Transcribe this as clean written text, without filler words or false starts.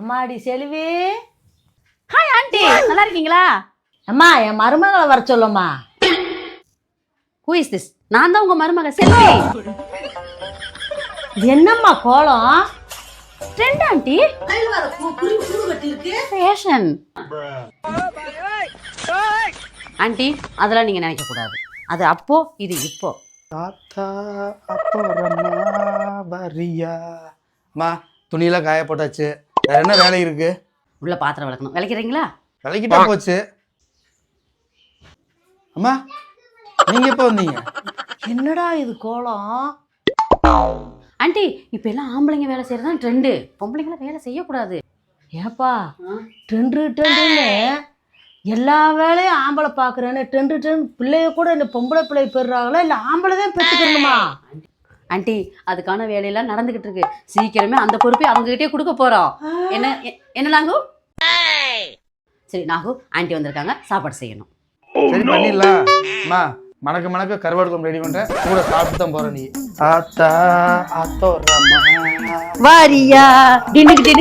அம்மாடி செல்வி. Hi aunty, நல்லா இருக்கீங்களா? அம்மா என் மருமகளை வர சொல்லுமா. Who is this? நான் தான் உங்க மருமக செல்வி. இது என்னம்மா கோலம்? Trend aunty. ஃபேஷன் ஆண்டி, அதெல்லாம் நீங்க நினைக்க கூடாது. அது அப்போ, இது இப்போ. தாத்தா வரியா. அம்மா துணியெல்லாம் காய போட்டாச்சு. வேற என்ன வேலை இருக்கு? உள்ள பாத்திரம் விளக்கணும். விளக்கிறீங்களா? விலைக்கிட்டா போச்சு. அம்மா நீங்க எப்போ வந்தீங்க? என்னடா இது கோலம்? ஆண்டி, இப்ப எல்லாம் ஆம்பளைங்க வேலை செய்யறதுதான் ட்ரெண்டு. பொம்பளைங்களாம் வேலை செய்யக்கூடாது. ஏப்பா ட்ரெண்டுன்னு எல்லா வேலையும் ஆம்பளை பார்க்குறேன்னு ட்ரெண்டு பிள்ளைய கூட இந்த பொம்பளை பிள்ளை பெறுறாங்களா இல்லை ஆம்பளை தான் பெற்றுக்கணுமா? ஆண்டி, அதுக்கான வேலையெல்லாம் நடந்துகிட்டு இருக்கு. சீக்கிரமே அந்த பொறுப்பை அவங்க கிட்டே கொடுக்க போறோம். என்ன நாகு? சரி நாகு, ஆண்டி வந்திருக்காங்க, சாப்பாடு செய்யணும். சரி பண்ணிடலாம். அம்மா மணக்க கருவாடு குழம்பு ரெடி பண்றேன். கூட சாப்பிட்டு தான் போற நீ. தாத்தா வாரியா டின்னுக்கு